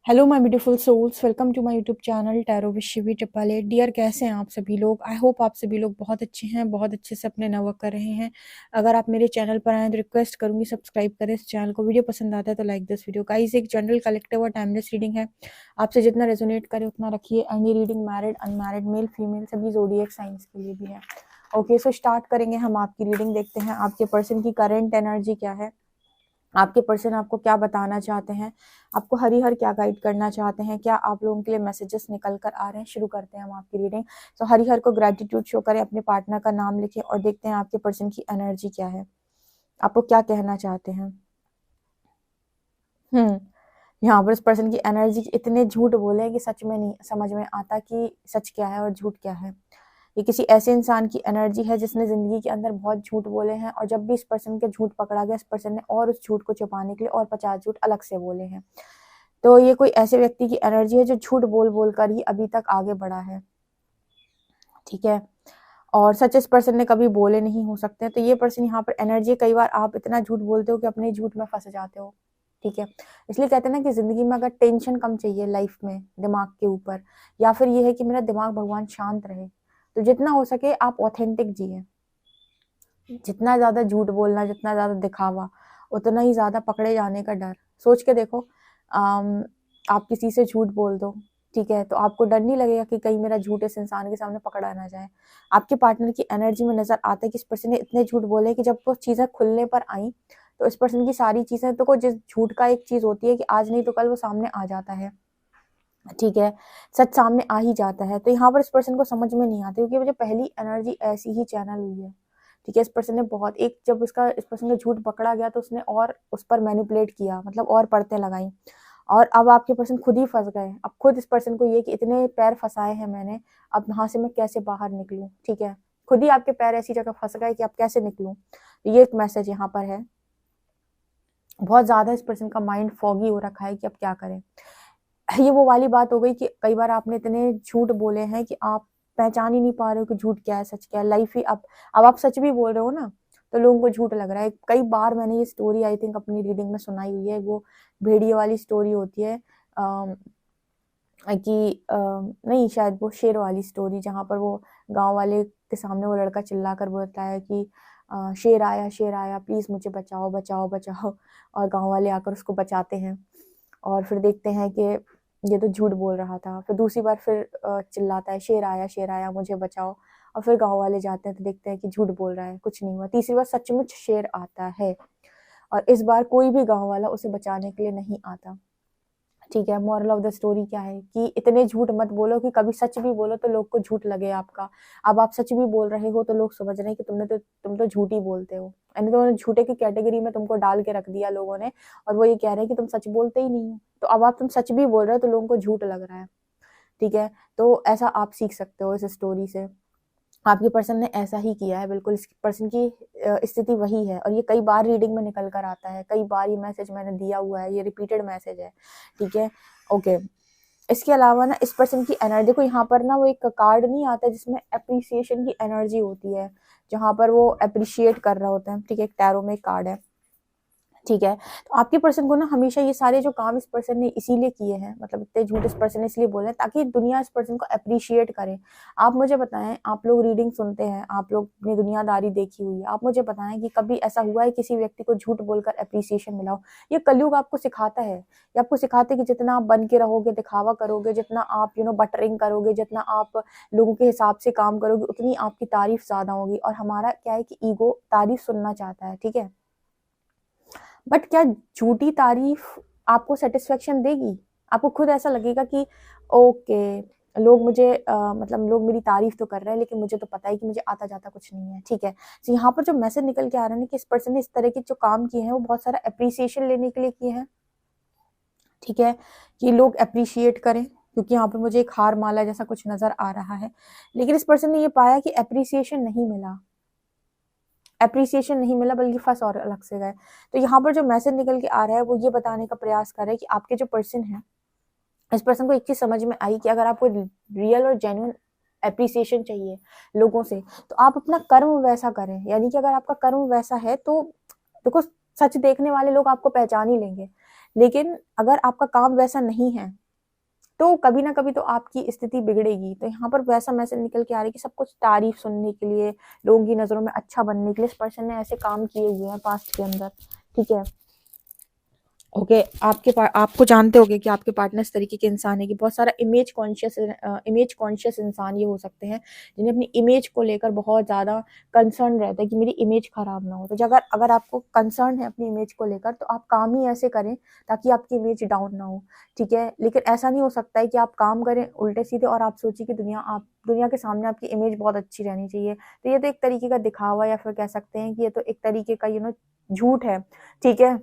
Hello my beautiful souls, welcome to my YouTube channel tarot with Shivi triple eight. Dear, कैसे हैं आप सभी लोग? आई होप आप सभी लोग बहुत अच्छे हैं, बहुत अच्छे से अपने वर्क कर रहे हैं। अगर आप मेरे चैनल पर आए तो रिक्वेस्ट करूंगी सब्सक्राइब करें इस चैनल को। वीडियो पसंद आता है तो लाइक दिस वीडियो। गाइस, एक जनरल कलेक्टिव और टाइमलेस रीडिंग है, आपसे जितना रेजोनेट करे उतना रखिए। एंड ये reading married, unmarried, male female सभी ज़ोडिएक साइंस के लिए भी है। ओके, सो स्टार्ट करेंगे हम आपकी रीडिंग। देखते हैं आपके पर्सन की करंट एनर्जी क्या है, आपके पर्सन आपको क्या बताना चाहते हैं, आपको हरिहर क्या गाइड करना चाहते हैं, क्या आप लोगों के लिए मैसेजेस निकल कर आ रहे हैं। शुरू करते हैं हम आपकी रीडिंग। तो हरिहर को ग्रेटिट्यूड शो करें, अपने पार्टनर का नाम लिखें और देखते हैं आपके पर्सन की एनर्जी क्या है, आपको क्या कहना चाहते हैं। यहाँ पर उस पर्सन की एनर्जी इतने झूठ बोले हैं कि सच में नहीं समझ में आता कि सच क्या है और झूठ क्या है। ये किसी ऐसे इंसान की एनर्जी है जिसने जिंदगी के अंदर बहुत झूठ बोले हैं, और जब भी इस पर्सन के झूठ पकड़ा गया, इस पर्सन ने और उस झूठ को छुपाने के लिए और 50 झूठ अलग से बोले हैं। तो ये कोई ऐसे व्यक्ति की एनर्जी है जो झूठ बोल बोल कर ही अभी तक आगे बढ़ा है, ठीक है। और सच इस पर्सन ने कभी बोले नहीं हो सकते। तो ये पर्सन यहाँ पर एनर्जी, कई बार आप इतना झूठ बोलते हो कि अपने झूठ में फंस जाते हो, ठीक है। इसलिए कहते हैं ना कि जिंदगी में अगर टेंशन कम चाहिए लाइफ में दिमाग के ऊपर, या फिर ये है कि मेरा दिमाग भगवान शांत रहे, तो जितना हो सके आप ऑथेंटिक जिए। जितना ज्यादा झूठ बोलना, जितना ज्यादा दिखावा, उतना ही ज्यादा पकड़े जाने का डर। सोच के देखो, आप किसी से झूठ बोल दो, ठीक है, तो आपको डर नहीं लगेगा कि कहीं मेरा झूठ इस इंसान के सामने पकड़ा ना जाए। आपके पार्टनर की एनर्जी में नजर आता है कि इस पर्सन ने इतने झूठ बोले कि जब वो चीजें खुलने पर आई, तो इस पर्सन की सारी चीजें, तो जिस झूठ का एक चीज होती है कि आज नहीं तो कल वो सामने आ जाता है, ठीक है, सच सामने आ ही जाता है। तो यहाँ पर इस पर्सन को समझ में नहीं आता, क्योंकि मुझे पहली एनर्जी ऐसी ही चैनल हुई है, ठीक है। इस पर्सन ने बहुत, एक जब इसका इस पर्सन का झूठ पकड़ा गया तो उसने और उस पर मैनिपुलेट किया, मतलब और परतें लगाई, और अब आपके पर्सन खुद ही फंस गए। अब खुद इस पर्सन को ये कि इतने पैर फंसाए हैं मैंने, अब यहाँ से मैं कैसे बाहर निकलूं, ठीक है। खुद ही आपके पैर ऐसी जगह फंस गए कि अब कैसे निकलूं। ये एक मैसेज यहाँ पर है। बहुत ज्यादा इस पर्सन का माइंड फॉगी हो रखा है कि अब क्या करें। ये वो वाली बात हो गई कि कई बार आपने इतने झूठ बोले हैं कि आप पहचान ही नहीं पा रहे हो कि झूठ क्या है सच क्या है। लाइफ ही अब आप सच भी बोल रहे हो ना, तो लोगों को झूठ लग रहा है। कई बार मैंने ये स्टोरी आई थिंक अपनी रीडिंग में सुनाई हुई है। वो भेड़िए वाली स्टोरी होती है, कि नहीं, शायद वो शेर वाली स्टोरी, जहाँ पर वो गांव वाले के सामने वो लड़का चिल्ला कर बोलता है कि शेर आया प्लीज मुझे बचाओ बचाओ बचाओ, और गांव वाले आकर उसको बचाते हैं। और फिर देखते हैं कि ये तो झूठ बोल रहा था। फिर दूसरी बार फिर चिल्लाता है शेर आया मुझे बचाओ, और फिर गांव वाले जाते हैं तो देखते हैं कि झूठ बोल रहा है, कुछ नहीं हुआ। तीसरी बार सचमुच शेर आता है, और इस बार कोई भी गांव वाला उसे बचाने के लिए नहीं आता, ठीक है। मॉरल ऑफ द स्टोरी क्या है कि इतने झूठ मत बोलो कि कभी सच भी बोलो तो लोग को झूठ लगे आपका। अब आप सच भी बोल रहे हो तो लोग समझ रहे हैं कि तुम तो झूठ ही बोलते हो, यानी तो झूठे की कैटेगरी में तुमको डाल के रख दिया लोगों ने, और वो ये कह रहे हैं कि तुम सच बोलते ही नहीं हो। तो अब आप तुम सच भी बोल रहे हो तो लोगों को झूठ लग रहा है, ठीक है। तो ऐसा आप सीख सकते हो इस स्टोरी से। आपके पर्सन ने ऐसा ही किया है, बिल्कुल इस पर्सन की स्थिति वही है, और ये कई बार रीडिंग में निकल कर आता है। कई बार ये मैसेज मैंने दिया हुआ है, ये रिपीटेड मैसेज है, ठीक है। ओके, इसके अलावा ना इस पर्सन की एनर्जी, देखो यहाँ पर ना वो एक कार्ड नहीं आता जिसमें अप्रिसिएशन की एनर्जी होती है, जहां पर वो अप्रिशिएट कर रहा होता है, ठीक है। एक टैरो में एक कार्ड है, ठीक है। तो आपके पर्सन को ना हमेशा ये सारे जो काम इस पर्सन ने इसीलिए किए हैं, मतलब इतने झूठ इस पर्सन ने इसलिए बोले हैं ताकि दुनिया इस पर्सन को अप्रिशिएट करे। आप मुझे बताएं, आप लोग रीडिंग सुनते हैं, आप लोग अपनी दुनियादारी देखी हुई है, आप मुझे बताएं कि कभी ऐसा हुआ है किसी व्यक्ति को झूठ बोलकर अप्रिसिएशन मिला हो। ये कलयुग आपको सिखाता है, ये आपको सिखाता है कि जितना आप बन के रहोगे, दिखावा करोगे, जितना आप बटरिंग करोगे, जितना आप लोगों के हिसाब से काम करोगे, उतनी आपकी तारीफ ज्यादा होगी। और हमारा क्या है कि ईगो तारीफ सुनना चाहता है, ठीक है। बट क्या झूठी तारीफ आपको सेटिस्फेक्शन देगी? आपको खुद ऐसा लगेगा कि ओके, लोग मुझे मतलब लोग मेरी तारीफ तो कर रहे हैं, लेकिन मुझे तो पता है कि मुझे आता जाता कुछ नहीं है, ठीक है। तो यहाँ पर जो मैसेज निकल के आ रहा है कि इस पर्सन ने इस तरह के जो काम किए हैं वो बहुत सारा अप्रिसिएशन लेने के लिए किए हैं, ठीक है, कि लोग अप्रिशिएट करें। क्योंकि यहाँ पर मुझे एक हार माला जैसा कुछ नजर आ रहा है, लेकिन इस पर्सन ने ये पाया कि अप्रिसिएशन नहीं मिला, बल्कि फंस और अलग से गए। तो यहाँ पर जो मैसेज निकल के आ रहा है वो ये बताने का प्रयास कर रहा है कि आपके जो पर्सन है, इस पर्सन को एक चीज समझ में आई कि अगर आपको रियल और जेन्युइन एप्रिसिएशन चाहिए लोगों से, तो आप अपना कर्म वैसा करें। यानी कि अगर आपका कर्म वैसा है तो देखो, सच देखने वाले लोग आपको पहचान ही लेंगे। लेकिन अगर आपका काम वैसा नहीं है तो कभी ना कभी तो आपकी स्थिति बिगड़ेगी। तो यहाँ पर वैसा मैसेज निकल के आ रहा है कि सब कुछ तारीफ सुनने के लिए, लोगों की नज़रों में अच्छा बनने के लिए इस पर्सन ने ऐसे काम किए हुए हैं पास्ट के अंदर, ठीक है। ओके, आपको जानते होंगे कि आपके पार्टनर इस तरीके के इंसान है कि बहुत सारा इमेज कॉन्शियस इंसान ये हो सकते हैं, जिन्हें अपनी इमेज को लेकर बहुत ज़्यादा कंसर्न रहता है कि मेरी इमेज खराब ना हो। तो अगर अगर आपको कंसर्न है अपनी इमेज को लेकर, तो आप काम ही ऐसे करें ताकि आपकी इमेज डाउन ना हो, ठीक है। लेकिन ऐसा नहीं हो सकता है कि आप काम करें उल्टे सीधे और आप सोचिए कि दुनिया के सामने आपकी इमेज बहुत अच्छी रहनी चाहिए। तो ये तो एक तरीके का दिखावा, या फिर कह सकते हैं कि ये तो एक तरीके का झूठ है, ठीक है।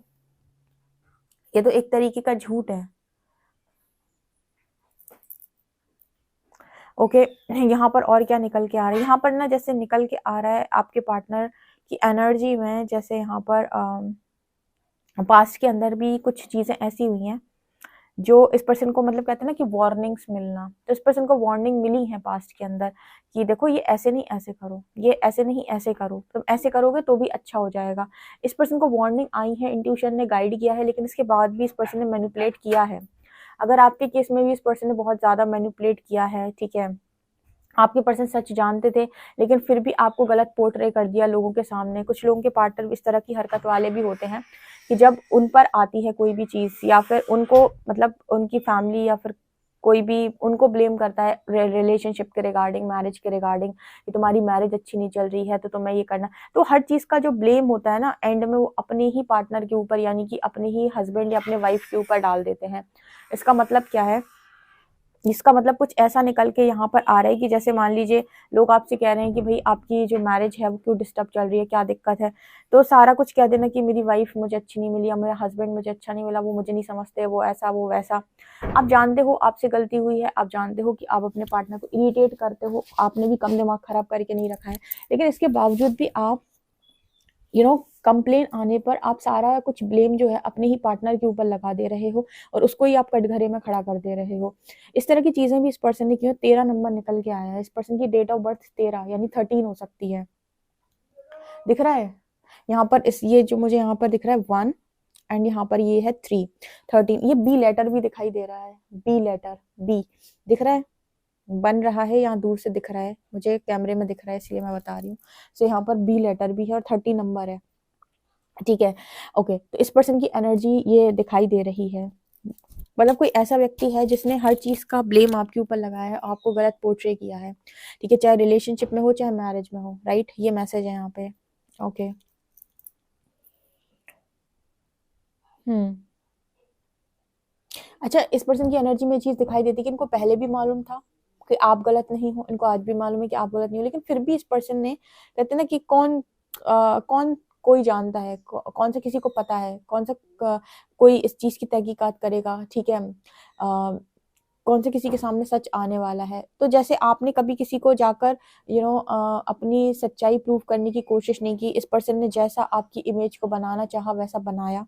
ये तो एक तरीके का झूठ है। ओके, यहाँ पर और क्या निकल के आ रहा है, यहाँ पर ना जैसे निकल के आ रहा है आपके पार्टनर की एनर्जी में, जैसे यहाँ पर पास्ट के अंदर भी कुछ चीज़ें ऐसी हुई हैं जो इस पर्सन को, मतलब कहते हैं ना कि वार्निंग्स मिलना, तो इस पर्सन को वार्निंग मिली है पास्ट के अंदर कि देखो ये ऐसे नहीं ऐसे करो, ये ऐसे नहीं ऐसे करो, तुम ऐसे करोगे तो भी अच्छा हो जाएगा। इस पर्सन को वार्निंग आई है, इंट्यूशन ने गाइड किया है, लेकिन इसके बाद भी इस पर्सन ने मैनिपुलेट किया है। अगर आपके केस में भी इस पर्सन ने बहुत ज़्यादा मैनिपुलेट किया है, ठीक है, आपके पर्सन सच जानते थे लेकिन फिर भी आपको गलत पोर्ट्रे कर दिया लोगों के सामने। कुछ लोगों के पार्टनर इस तरह की हरकत वाले भी होते हैं कि जब उन पर आती है कोई भी चीज़, या फिर उनको, मतलब उनकी फैमिली या फिर कोई भी उनको ब्लेम करता है रिलेशनशिप के रिगार्डिंग, मैरिज के रिगार्डिंग, कि तुम्हारी मैरिज अच्छी नहीं चल रही है तो तुम्हें ये करना, तो हर चीज़ का जो ब्लेम होता है ना, एंड में वो अपने ही पार्टनर के ऊपर, यानी कि अपने ही हस्बैंड या अपने वाइफ के ऊपर डाल देते हैं। इसका मतलब क्या है, इसका मतलब कुछ ऐसा निकल के यहाँ पर आ रहा है कि जैसे मान लीजिए लोग आपसे कह रहे हैं कि भाई आपकी जो मैरिज है वो क्यों डिस्टर्ब चल रही है, क्या दिक्कत है, तो सारा कुछ कह देना कि मेरी वाइफ मुझे अच्छी नहीं मिली या मेरा हस्बैंड मुझे अच्छा नहीं मिला, वो मुझे नहीं समझते, वो ऐसा वो वैसा। आप जानते हो आपसे गलती हुई है, आप जानते हो कि आप अपने पार्टनर को इरिटेट करते हो, आपने भी कम दिमाग खराब करके नहीं रखा है, लेकिन इसके बावजूद भी आप कंप्लेन आने पर आप सारा कुछ ब्लेम जो है अपने ही पार्टनर के ऊपर लगा दे रहे हो और उसको ही आप कटघरे में खड़ा कर दे रहे हो। इस तरह की चीजें भी इस पर्सन ने की। 13 नंबर निकल के आया है, इस पर्सन की डेट ऑफ बर्थ 13 यानी 13 हो सकती है, दिख रहा है यहाँ पर, इस ये जो मुझे यहाँ पर दिख रहा है 1 एंड यहाँ पर ये है 3, 13। ये बी लेटर भी दिखाई दे रहा है, बी लेटर, बी दिख रहा है, बन रहा है, यहाँ दूर से दिख रहा है, मुझे कैमरे में दिख रहा है इसलिए मैं बता रही हूँ। तो यहाँ पर बी लेटर भी है और 30 नंबर है, ठीक है। ओके, तो इस पर्सन की एनर्जी ये दिखाई दे रही है, मतलब कोई ऐसा व्यक्ति है जिसने हर चीज का ब्लेम आपके ऊपर लगाया है, आपको गलत पोर्ट्रे किया है, ठीक है, चाहे रिलेशनशिप में हो चाहे मैरिज में हो, राइट, ये मैसेज है यहाँ पे। ओके, अच्छा, इस पर्सन की एनर्जी में चीज दिखाई देती है कि इनको पहले भी मालूम था कि आप गलत नहीं हो, इनको आज भी मालूम है कि आप गलत नहीं हो, लेकिन फिर भी इस पर्सन ने, कहते हैं ना कि कौन कोई जानता है, कौन सा किसी को पता है, कौन सा कोई इस चीज की तहकीकात करेगा, ठीक है, कौन से किसी के सामने सच आने वाला है। तो जैसे आपने कभी किसी को जाकर अपनी सच्चाई प्रूव करने की कोशिश नहीं की, इस पर्सन ने जैसा आपकी इमेज को बनाना चाहा वैसा बनाया,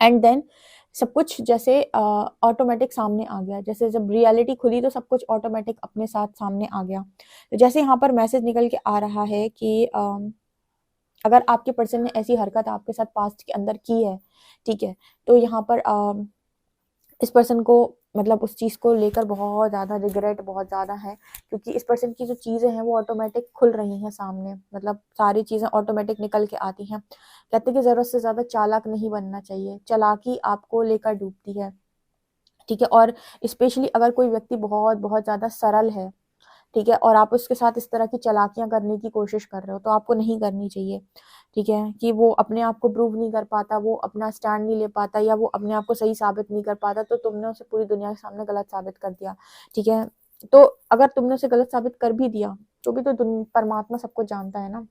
एंड देन सब कुछ जैसे ऑटोमेटिक सामने आ गया, जैसे जब रियलिटी खुली तो सब कुछ ऑटोमेटिक अपने साथ सामने आ गया। तो जैसे यहाँ पर मैसेज निकल के आ रहा है कि अगर आपके पर्सन ने ऐसी हरकत आपके साथ पास्ट के अंदर की है, ठीक है, तो यहाँ पर इस पर्सन को, मतलब उस चीज़ को लेकर बहुत ज़्यादा रिग्रेट बहुत ज़्यादा है, क्योंकि इस पर्सन की जो चीज़ें हैं वो ऑटोमेटिक खुल रही हैं सामने, मतलब सारी चीज़ें ऑटोमेटिक निकल के आती हैं। कहते हैं कि ज़रूरत से ज़्यादा चालाक नहीं बनना चाहिए, चालाकी आपको लेकर डूबती है, ठीक है। और स्पेशली अगर कोई व्यक्ति बहुत बहुत ज़्यादा सरल है, ठीक है, और आप उसके साथ इस तरह की चालाकियां करने की कोशिश कर रहे हो, तो आपको नहीं करनी चाहिए, ठीक है, कि वो अपने आप को प्रूव नहीं कर पाता, वो अपना स्टैंड नहीं ले पाता, या वो अपने आप को सही साबित नहीं कर पाता, तो तुमने उसे पूरी दुनिया के सामने गलत साबित कर दिया, ठीक है। तो अगर तुमने उसे गलत साबित कर भी दिया तो भी तो परमात्मा सब कुछ जानता है ना,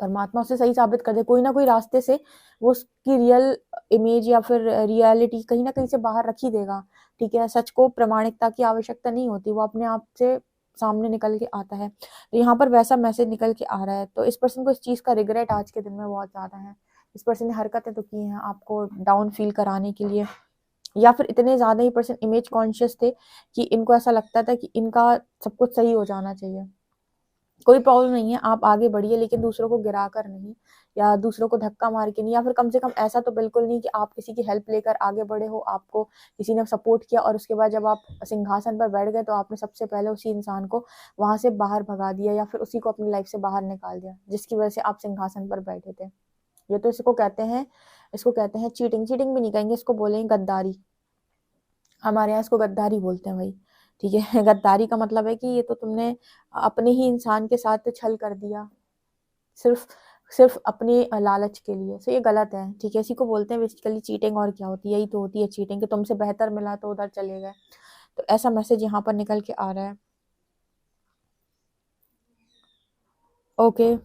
परमात्मा उसे सही साबित कर दे, कोई ना कोई रास्ते से वो उसकी रियल इमेज या फिर रियलिटी कहीं ना कहीं से बाहर रख ही देगा, ठीक है। सच को प्रमाणिकता की आवश्यकता नहीं होती, वो अपने आप से सामने निकल के आता है। तो यहाँ पर वैसा मैसेज निकल के आ रहा है, तो इस पर्सन को इस चीज़ का रिग्रेट आज के दिन में बहुत ज़्यादा है। इस पर्सन ने हरकतें तो की हैं आपको डाउन फील कराने के लिए, या फिर इतने ज़्यादा ही पर्सन इमेज कॉन्शियस थे कि इनको ऐसा लगता था कि इनका सब कुछ सही हो जाना चाहिए, कोई प्रॉब्लम नहीं है, आप आगे बढ़िए, लेकिन दूसरों को गिरा कर नहीं, या दूसरों को धक्का मार के नहीं, या फिर कम से कम ऐसा तो बिल्कुल नहीं कि आप किसी की हेल्प लेकर आगे बढ़े हो, आपको किसी ने सपोर्ट किया और उसके बाद जब आप सिंहासन पर बैठ गए तो आपने सबसे पहले उसी इंसान को वहां से बाहर भगा दिया, या फिर उसी को अपनी लाइफ से बाहर निकाल दिया जिसकी वजह से आप सिंहासन पर बैठे थे। ये तो इसको कहते हैं चीटिंग। चीटिंग भी नहीं कहेंगे, इसको बोलेंगे गद्दारी। हमारे यहाँ इसको गद्दारी बोलते हैं भाई, ठीक है। गद्दारी का मतलब है कि ये तो तुमने अपने ही इंसान के साथ छल कर दिया, सिर्फ सिर्फ अपने लालच के लिए। सो ये गलत है, ठीक है। इसी को बोलते हैं बेसिकली चीटिंग। और क्या होती है? यही तो होती है चीटिंग, कि तुमसे बेहतर मिला तो उधर चले गए। तो ऐसा मैसेज यहाँ पर निकल के आ रहा है। ओके,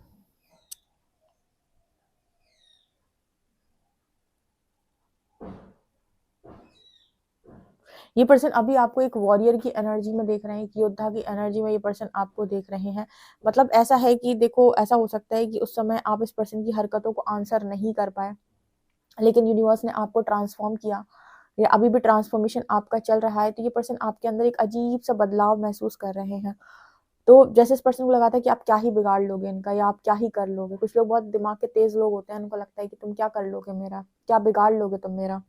ये पर्सन अभी आपको एक वॉरियर की एनर्जी में देख रहे हैं, एक योद्धा की एनर्जी में ये पर्सन आपको देख रहे हैं। मतलब ऐसा है कि देखो, ऐसा हो सकता है कि उस समय आप इस पर्सन की हरकतों को आंसर नहीं कर पाए, लेकिन यूनिवर्स ने आपको ट्रांसफॉर्म किया, या अभी भी ट्रांसफॉर्मेशन आपका चल रहा है। तो ये पर्सन आपके अंदर एक अजीब सा बदलाव महसूस कर रहे हैं। तो जैसे इस पर्सन को लगा था कि आप क्या ही बिगाड़ लोगे इनका, या आप क्या ही कर लोगे। कुछ लोग बहुत दिमाग के तेज लोग होते हैं, उनको लगता है कि तुम क्या कर लोगे मेरा, क्या बिगाड़ लोगे तुम मेरा।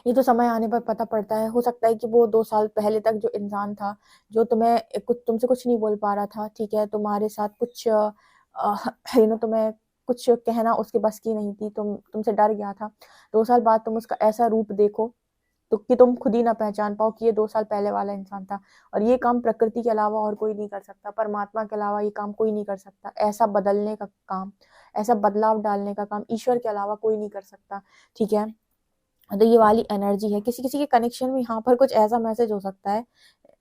ये तो समय आने पर पता पड़ता है। हो सकता है कि वो 2 साल पहले तक जो इंसान था, जो तुमसे कुछ नहीं बोल पा रहा था, ठीक है, तुम्हारे साथ कुछ तुम्हें कुछ कहना उसके बस की नहीं थी, तुमसे डर गया था। 2 साल बाद तुम उसका ऐसा रूप देखो तो कि तुम खुद ही ना पहचान पाओ कि ये 2 साल पहले वाला इंसान था। और ये काम प्रकृति के अलावा और कोई नहीं कर सकता, परमात्मा के अलावा ये काम कोई नहीं कर सकता। ऐसा बदलने का काम, ऐसा बदलाव डालने का काम ईश्वर के अलावा कोई नहीं कर सकता, ठीक है। तो ये वाली एनर्जी है। किसी किसी के कनेक्शन में यहाँ पर कुछ ऐसा मैसेज हो सकता है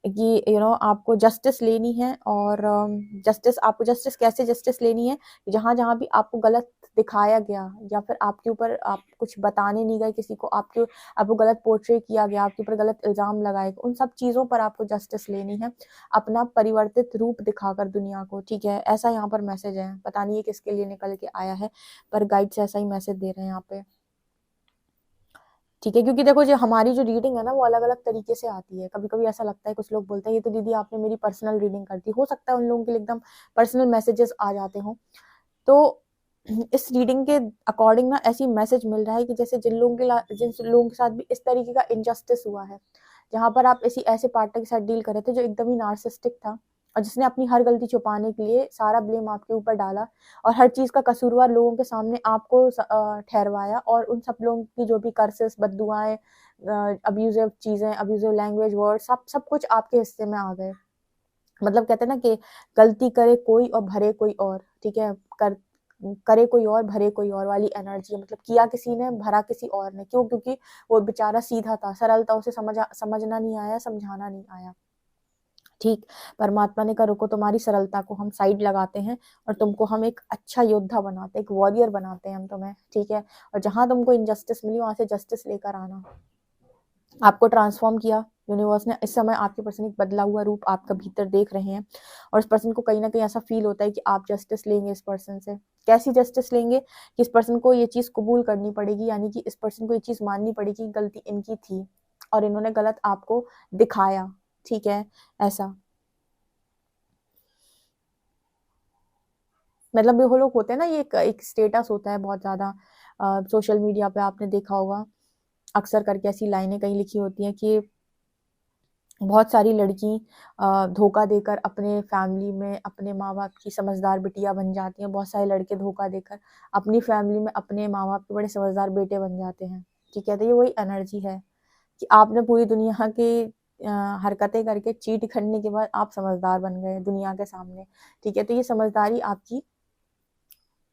कि आपको जस्टिस लेनी है। और आपको कैसे जस्टिस लेनी है? जहां जहां भी आपको गलत दिखाया गया, या फिर आपके ऊपर आप कुछ बताने नहीं गए किसी को, आपको गलत पोर्ट्रे किया गया, आपके ऊपर गलत इल्जाम लगाए गए, उन सब चीजों पर आपको जस्टिस लेनी है, अपना परिवर्तित रूप दिखाकर दुनिया को, ठीक है। ऐसा यहाँ पर मैसेज है। पता नहीं है किसके लिए निकल के आया है, पर गाइड्स ऐसा ही मैसेज दे रहे हैं यहाँ पे, ठीक है। क्योंकि देखो, जो हमारी जो रीडिंग है ना, वो अलग अलग तरीके से आती है। कभी कभी ऐसा लगता है, कुछ लोग बोलते हैं ये तो दीदी आपने मेरी पर्सनल रीडिंग कर दी। हो सकता है उन लोगों के लिए एकदम पर्सनल मैसेजेस आ जाते हो। तो इस रीडिंग के अकॉर्डिंग ना ऐसी मैसेज मिल रहा है कि जैसे जिन लोगों के साथ भी इस तरीके का इनजस्टिस हुआ है, जहां पर आप ऐसे पार्टनर के साथ डील कर रहे थे जो एकदम ही नार्सिसिस्टिक था, और जिसने अपनी हर गलती छुपाने के लिए सारा ब्लेम आपके ऊपर डाला, और हर चीज का कसूरवार लोगों के सामने आपको ठहरवाया, और उन सब लोगों की जो भी कर्सेस, बद्दुआएं, अब्यूजिव चीजें, अब्यूजिव लैंग्वेज, वर्ड, सब सब कुछ आपके हिस्से में आ गए। मतलब कहते हैं ना कि गलती करे कोई और भरे कोई और, ठीक है। करे कोई और भरे कोई और वाली एनर्जी है। मतलब किया किसी ने, भरा किसी और ने। क्यों? क्योंकि वो बेचारा सीधा था, सरल था, उसे समझना नहीं आया, समझाना नहीं आया, ठीक। परमात्मा ने कहा रुको, तुम्हारी सरलता को हम साइड लगाते हैं, और तुमको हम एक अच्छा योद्धा बनाते हैं, एक वॉरियर बनाते हैं हम तुम्हें, ठीक है। और जहां तुमको इनजस्टिस मिली वहां से जस्टिस लेकर आना। आपको ट्रांसफॉर्म किया यूनिवर्स ने। इस समय आपके पर्सन एक बदला हुआ रूप आपका भीतर देख रहे हैं, और इस पर्सन को कहीं ना कहीं ऐसा फील होता है कि आप जस्टिस लेंगे इस पर्सन से। कैसी जस्टिस लेंगे? कि इस पर्सन को ये चीज कबूल करनी पड़ेगी, यानी कि इस पर्सन को ये चीज माननी पड़ेगी कि गलती इनकी थी और इन्होंने गलत आपको दिखाया, ठीक है। ऐसा मतलब वो लोग होते हैं ना, ये एक स्टेटस होता है बहुत ज्यादा। सोशल मीडिया पे आपने देखा होगा, अक्सर करके ऐसी लाइनें कहीं लिखी होती हैं कि बहुत सारी लड़की धोखा देकर अपने फैमिली में अपने माँ बाप की समझदार बिटिया बन जाती हैं। बहुत सारे लड़के धोखा देकर अपनी फैमिली में अपने माँ बाप के बड़े समझदार बेटे बन जाते हैं, ठीक है। तो ये वही एनर्जी है कि आपने पूरी दुनिया की हरकतें करके चीट करने के बाद आप समझदार बन गए दुनिया के सामने, ठीक है। तो ये समझदारी आपकी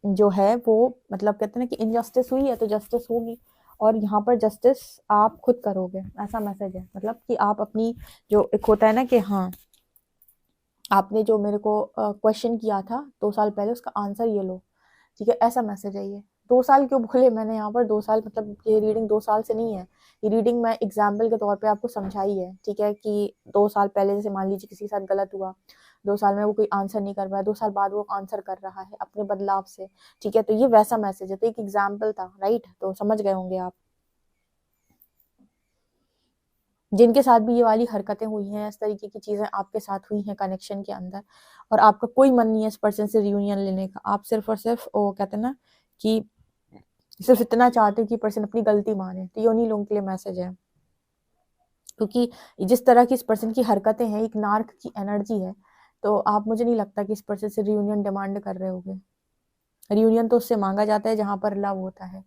जो है वो, मतलब कहते हैं ना कि इनजस्टिस हुई है तो जस्टिस होगी, और यहाँ पर जस्टिस आप खुद करोगे, ऐसा मैसेज है। मतलब कि आप अपनी, जो एक होता है ना कि हाँ, आपने जो मेरे को क्वेश्चन किया था 2 साल पहले, उसका आंसर ये लो, ठीक है। ऐसा मैसेज है ये। 2 साल क्यों बोले मैंने यहाँ पर? 2 साल मतलब ये रीडिंग 2 साल से नहीं है। ये रीडिंग मैं एग्जाम्पल के तौर पे आपको समझाई है, ठीक है। कि 2 साल पहले जैसे मान लीजिए किसी के साथ गलत हुआ, 2 साल में वो कोई आंसर नहीं कर पाया, 2 साल बाद वो आंसर कर रहा है अपने बदलाव से, ठीक है। तो ये वैसा मैसेज है। तो एक एग्जाम्पल था, राइट? तो समझ गए होंगे आप। जिनके साथ भी ये वाली हरकतें हुई हैं, इस तरीके की चीज़ें आपके साथ हुई हैं कनेक्शन के अंदर, और आपका कोई मन नहीं है इस पर्सन से रियूनियन लेने का, आप सिर्फ और सिर्फ वो कहते हैं ना कि सिर्फ इतना चाहते हो कि पर्सन अपनी गलती माने, तो ये उन्हीं लोगों के लिए मैसेज है। क्योंकि जिस तरह की इस पर्सन की हरकतें हैं, एक नार्क की एनर्जी है, तो आप, मुझे नहीं लगता कि इस पर्सन से रियूनियन डिमांड कर रहे होगे। रियूनियन तो उससे मांगा जाता है जहाँ पर लव होता है।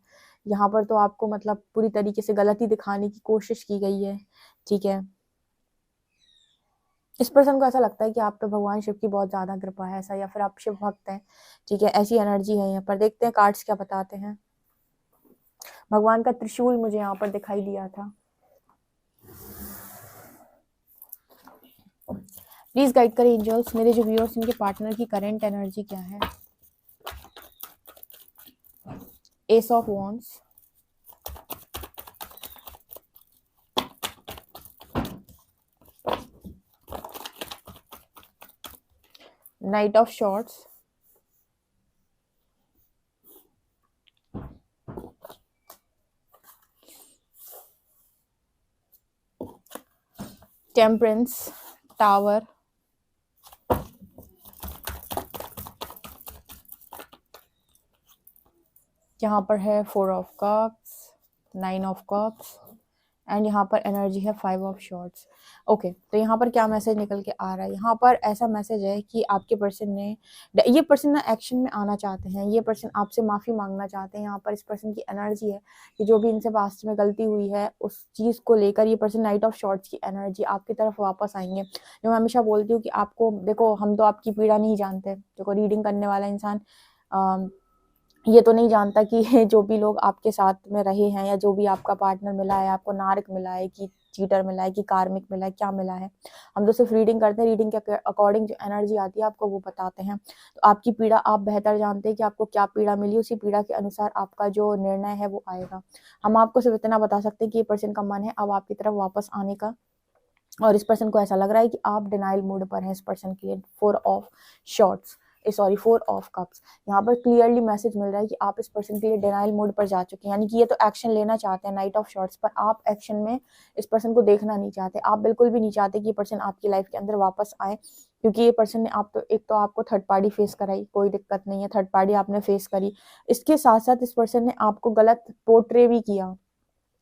यहाँ पर तो आपको मतलब पूरी तरीके से गलती दिखाने की कोशिश की गई है, ठीक है। इस पर्सन को ऐसा लगता है कि आप पे भगवान शिव की बहुत ज्यादा कृपा है ऐसा, या फिर आप शिव भक्त हैं, ठीक है, ऐसी एनर्जी है यहाँ पर। देखते हैं कार्ड्स क्या बताते हैं। भगवान का त्रिशूल मुझे यहाँ पर दिखाई दिया था। प्लीज गाइड करें एंजल्स, मेरे जो व्यूअर्स इनके पार्टनर की करंट एनर्जी क्या है। S of wands, night of shorts, temperance, tower, यहाँ पर है 4 of cups, 9 of cups, and यहाँ पर एनर्जी है 5 ऑफ शॉर्ट्स। ओके, तो यहाँ पर क्या मैसेज निकल के आ रहा है, यहाँ पर ऐसा मैसेज है कि आपके पर्सन ने, ये पर्सन ना एक्शन में आना चाहते हैं, ये पर्सन आपसे माफ़ी मांगना चाहते हैं। यहाँ पर इस पर्सन की एनर्जी है कि जो भी इनसे पास्ट में गलती हुई है उस चीज़ को लेकर ये पर्सन नाइट ऑफ शॉर्ट्स की एनर्जी आपकी तरफ वापस आएंगे। जो मैं हमेशा बोलती हूँ कि आपको देखो, हम तो आपकी पीड़ा नहीं जानते, देखो रीडिंग करने वाला इंसान ये तो नहीं जानता कि जो भी लोग आपके साथ में रहे हैं, या जो भी आपका पार्टनर मिला है, आपको नारक मिला है कि चीटर मिला है कि कार्मिक मिला है, क्या मिला है। हम तो सिर्फ रीडिंग करते हैं, रीडिंग के अकॉर्डिंग जो एनर्जी आती है आपको वो बताते हैं। तो आपकी पीड़ा आप बेहतर जानते हैं कि आपको क्या पीड़ा मिली, उसी पीड़ा के अनुसार आपका जो निर्णय है वो आएगा। हम आपको सिर्फ इतना बता सकते हैं कि ये पर्सन का मन है अब आपकी तरफ वापस आने का, और इस पर्सन को ऐसा लग रहा है कि आप डिनाइल मूड पर हैं इस पर्सन के लिए। 4 of shorts, sorry 4 of cups, यहाँ पर क्लियरली मैसेज मिल रहा है कि आप इस पर्सन के लिए डिनाइल मोड पर जा चुके हैं, यानी कि ये तो एक्शन लेना चाहते हैं नाइट ऑफ शॉर्ट्स पर, आप एक्शन में इस पर्सन को देखना नहीं चाहते। आप बिल्कुल भी नहीं चाहते कि ये पर्सन आपकी लाइफ के अंदर वापस आए, क्योंकि ये पर्सन ने आप तो एक तो आपको थर्ड पार्टी फेस कराई, कोई दिक्कत नहीं है, थर्ड पार्टी आपने फेस करी। इसके साथ साथ इस पर्सन ने आपको गलत पोर्ट्रे भी किया,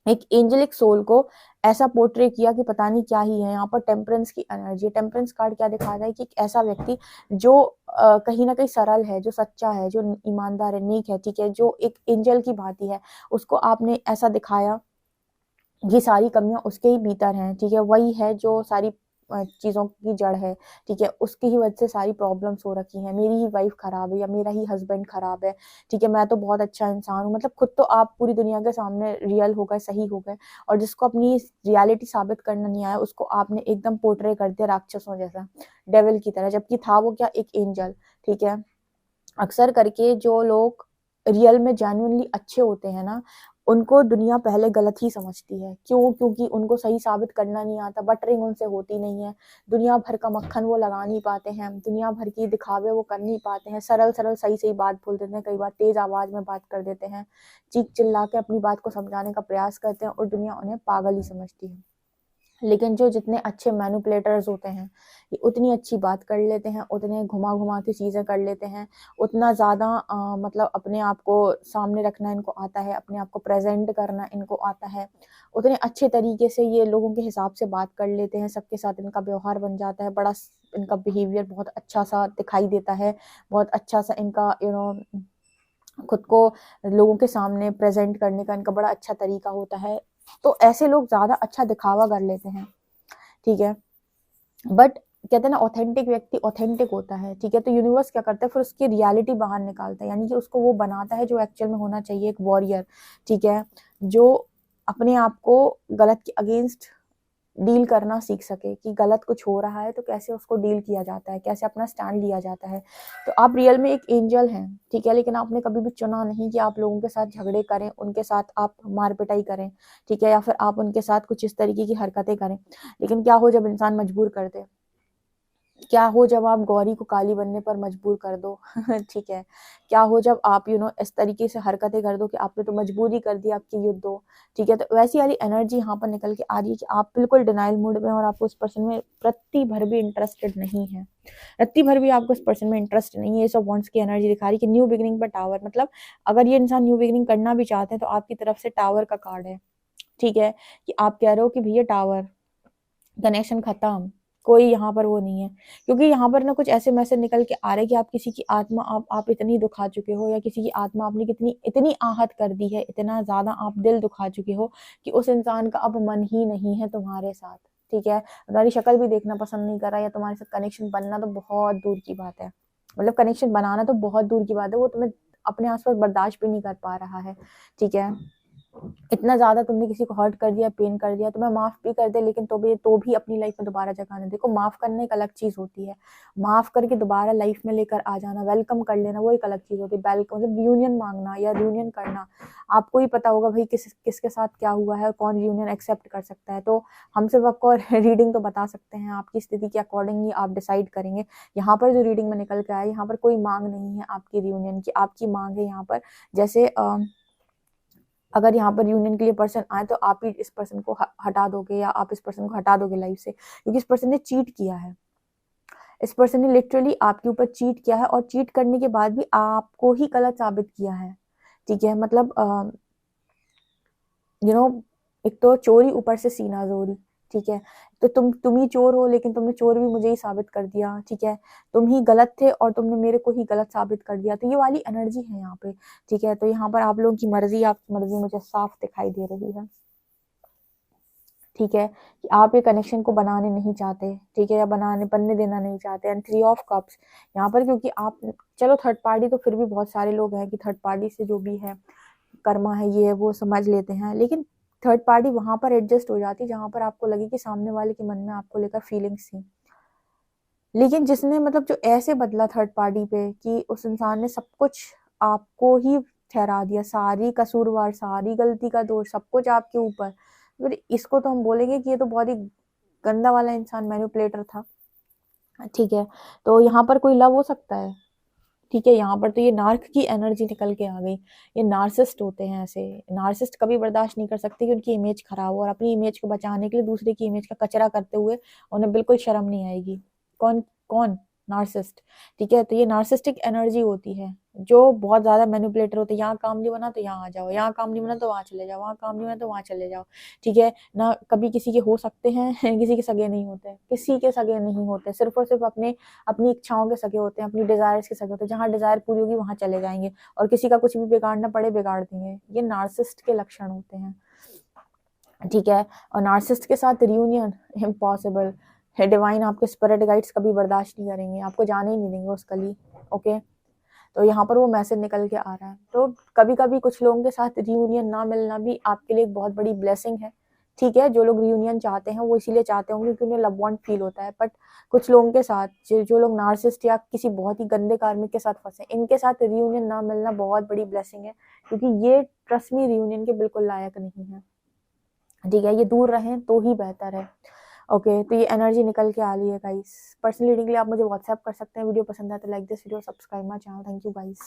एक एंजेलिक सोल को ऐसा पोर्ट्रे किया कि पता नहीं क्या ही है। यहाँ पर टेम्परेंस की एनर्जी, टेम्परेंस कार्ड क्या दिखा रहा है कि एक ऐसा व्यक्ति जो कहीं ना कहीं सरल है, जो सच्चा है, जो ईमानदार है, नेक है, ठीक है, जो एक एंजल की भांति है, उसको आपने ऐसा दिखाया, ये सारी कमियां उसके ही भीतर हैं, ठीक है, वही है जो सारी चीज़ों की जड़ है, ठीक है, उसकी ही वजह से सारी प्रॉब्लम्स हो रखी हैं। मेरी ही वाइफ खराब है या मेरा ही हस्बैंड खराब है, ठीक है, मैं तो बहुत अच्छा इंसान हूँ, मतलब खुद तो आप पूरी दुनिया के सामने रियल हो गए, सही हो गए, और जिसको अपनी रियलिटी साबित करना नहीं आया उसको आपने एकदम पोर्ट्रे कर दिया राक्षसों जैसा, डेविल की तरह, जबकि था वो क्या, एक एंजल, ठीक है। अक्सर करके जो लोग रियल में जेन्युइनली अच्छे होते हैं ना, उनको दुनिया पहले गलत ही समझती है। क्यों? क्योंकि उनको सही साबित करना नहीं आता, बटरिंग उनसे होती नहीं है, दुनिया भर का मक्खन वो लगा नहीं पाते हैं, दुनिया भर की दिखावे वो कर नहीं पाते हैं, सरल सरल सही सही बात बोल देते हैं, कई बार तेज आवाज में बात कर देते हैं, चीख चिल्ला के अपनी बात को समझाने का प्रयास करते हैं, और दुनिया उन्हें पागल ही समझती है। लेकिन जो जितने अच्छे मैनिपुलेटर्स होते हैं, ये उतनी अच्छी बात कर लेते हैं, उतने घुमा घुमा के चीज़ें कर लेते हैं, उतना ज़्यादा मतलब अपने आप को सामने रखना इनको आता है, अपने आप को प्रेजेंट करना इनको आता है, उतने अच्छे तरीके से ये लोगों के हिसाब से बात कर लेते हैं, सबके साथ इनका व्यवहार बन जाता है, बड़ा इनका बिहेवियर बहुत अच्छा सा दिखाई देता है, बहुत अच्छा सा इनका खुद को लोगों के सामने प्रेजेंट करने का इनका बड़ा अच्छा तरीका होता है। तो ऐसे लोग ज्यादा अच्छा दिखावा कर लेते हैं, ठीक है, बट कहते हैं ना ऑथेंटिक व्यक्ति ऑथेंटिक होता है, ठीक है। तो यूनिवर्स क्या करता है, फिर उसकी रियलिटी बाहर निकालता है, यानी कि उसको वो बनाता है जो एक्चुअल में होना चाहिए, एक वॉरियर, ठीक है, जो अपने आप को गलत के अगेंस्ट डील करना सीख सके, कि गलत कुछ हो रहा है तो कैसे उसको डील किया जाता है, कैसे अपना स्टैंड लिया जाता है। तो आप रियल में एक एंजल हैं, ठीक है, लेकिन आपने कभी भी चुना नहीं कि आप लोगों के साथ झगड़े करें, उनके साथ आप मार पिटाई करें, ठीक है, या फिर आप उनके साथ कुछ इस तरीके की हरकतें करें। लेकिन क्या हो जब इंसान मजबूर कर दे, क्या हो जब आप गौरी को काली बनने पर मजबूर कर दो ठीक है। क्या हो जब आप इस तरीके से हरकतें कर दो कि आपने तो मजबूर ही कर दिया आपकी युद्ध हो, ठीक है। तो वैसी वाली एनर्जी यहाँ पर निकल के आ रही है कि आप बिल्कुल डिनाइल मूड में और आपको उस पर्सन में रत्ती भर भी इंटरेस्टेड नहीं है, रत्ती भर भी आपको उस पर्सन में इंटरेस्ट नहीं है। ये सब वॉन्ट्स की एनर्जी दिखा रही है कि न्यू बिगिनिंग पर टावर, मतलब अगर ये इंसान न्यू बिगिनिंग करना भी चाहते हैं तो आपकी तरफ से टावर का कार्ड है, ठीक है। कि आप कह रहे हो कि भैया टावर कनेक्शन खत्म, कोई यहाँ पर वो नहीं है। क्योंकि यहाँ पर ना कुछ ऐसे मैसेज निकल के आ रहे हैं कि आप किसी की आत्मा आप इतनी दुखा चुके हो, या किसी की आत्मा आपने कितनी इतनी आहत कर दी है, इतना ज्यादा आप दिल दुखा चुके हो कि उस इंसान का अब मन ही नहीं है तुम्हारे साथ, ठीक है। तुम्हारी शक्ल भी देखना पसंद नहीं कर रहा, या तुम्हारे साथ कनेक्शन बनना तो बहुत दूर की बात है, मतलब कनेक्शन बनाना तो बहुत दूर की बात है, वो तुम्हें अपने आसपास बर्दाश्त भी नहीं कर पा रहा है, ठीक है। इतना ज्यादा तुमने किसी को हर्ट कर दिया, पेन कर दिया, तो मैं माफ भी कर दे, लेकिन तो भी अपनी लाइफ में दोबारा जगह नहीं। देखो, माफ करना एक अलग चीज होती है, माफ करके दोबारा लाइफ में लेकर आ जाना, वेलकम कर लेना, वो एक अलग चीज होती है। वेलकम मतलब रियूनियन मांगना या रियूनियन करना, आपको ही पता होगा भाई किसके साथ क्या हुआ है, कौन रियूनियन एक्सेप्ट कर सकता है। तो हम सिर्फ आपको रीडिंग तो बता सकते हैं, आपकी स्थिति के अकॉर्डिंग ही आप डिसाइड करेंगे। यहाँ पर जो रीडिंग में निकल के आया, यहाँ पर कोई मांग नहीं है आपकी रियूनियन की, आपकी मांग है यहाँ पर, जैसे अगर यहाँ पर यूनियन के लिए पर्सन आए तो आप ही इस पर्सन को हटा दोगे, या आप इस पर्सन को हटा दोगे लाइफ से, क्योंकि इस पर्सन ने चीट किया है, इस पर्सन ने लिटरली आपके ऊपर चीट किया है, और चीट करने के बाद भी आपको ही गलत साबित किया है, ठीक है। मतलब एक तो चोरी ऊपर से सीना जोरी, ठीक है। तो तुम ही चोर हो, लेकिन तुमने चोर भी मुझे ही साबित कर दिया, ठीक है। तुम ही गलत थे और तुमने मेरे को ही गलत साबित कर दिया, तो ये वाली एनर्जी है यहाँ पे, ठीक है। तो यहाँ पर आप लोगों की मर्जी, आपकी मर्जी मुझे साफ दिखाई दे रही है, ठीक है। कि आप ये कनेक्शन को बनाने नहीं चाहते, ठीक है, या बनने देना नहीं चाहते। एंड 3 ऑफ कप्स यहाँ पर, क्योंकि आप, चलो थर्ड पार्टी तो फिर भी बहुत सारे लोग हैं कि थर्ड पार्टी से जो भी है कर्मा है, ये वो समझ लेते हैं, लेकिन थर्ड पार्टी वहां पर एडजस्ट हो जाती है जहां पर आपको लगे कि सामने वाले के मन में आपको लेकर फीलिंग्स थी। लेकिन जिसने मतलब जो ऐसे बदला थर्ड पार्टी पे कि उस इंसान ने सब कुछ आपको ही ठहरा दिया, सारी कसूरवार, सारी गलती का दोष सब कुछ आपके ऊपर, फिर इसको तो हम बोलेंगे कि ये तो बहुत ही गंदा वाला इंसान, मैनिपुलेटर था, ठीक है। तो यहाँ पर कोई लव हो सकता है, ठीक है। यहाँ पर तो ये नार्क की एनर्जी निकल के आ गई, ये नार्सिस्ट होते हैं। ऐसे नार्सिस्ट कभी बर्दाश्त नहीं कर सकते कि उनकी इमेज खराब हो, और अपनी इमेज को बचाने के लिए दूसरे की इमेज का कचरा करते हुए उन्हें बिल्कुल शर्म नहीं आएगी। कौन कौन? नार्सिस्ट, ठीक है। तो ये नार्सिस्टिक एनर्जी होती है, जो बहुत ज्यादा मैनिपुलेटर होते हैं। यहाँ काम नहीं बना तो यहाँ आ जाओ, यहाँ काम नहीं बना तो वहां चले जाओ, वहाँ काम नहीं बना तो वहां चले जाओ, ठीक है ना। कभी किसी के हो सकते हैं किसी के सगे नहीं होते, किसी के सगे नहीं होते, सिर्फ और सिर्फ अपनी इच्छाओं के सगे होते हैं, अपनी डिजायर्स के सगे होते हैं। जहाँ डिजायर पूरी होगी वहां चले जाएंगे, और किसी का कुछ भी बिगाड़ना पड़े बिगाड़ देंगे। ये नार्सिस्ट के लक्षण होते हैं, ठीक है। और नार्सिस्ट के साथ रियूनियन इम्पॉसिबल है। डिवाइन आपके स्पिरिट गाइड्स कभी बर्दाश्त नहीं करेंगे, आपको जाने ही नहीं देंगे उस गली, ओके। तो यहाँ पर वो मैसेज निकल के आ रहा है। तो कभी कभी कुछ लोगों के साथ रियूनियन ना मिलना भी आपके लिए एक बहुत बड़ी ब्लेसिंग है, ठीक है। जो लोग रियूनियन चाहते हैं वो इसीलिए चाहते होंगे क्योंकि उन्हें लव वांट फील होता है। बट कुछ लोगों के साथ जो लोग नार्सिस्ट या किसी बहुत ही गंदे कार्मिक के साथ फंसे, इनके साथ रियूनियन ना मिलना बहुत बड़ी ब्लेसिंग है, क्योंकि ये ट्रस्ट मी रियूनियन के बिल्कुल लायक नहीं है, ठीक है। ये दूर रहें तो ही बेहतर है, ओके। तो ये एनर्जी निकल के आ रही है गाइस। पर्सनल रीडिंग के लिए आप मुझे व्हाट्सएप कर सकते हैं। वीडियो पसंद आए तो like this video, subscribe my channel. Thank you guys.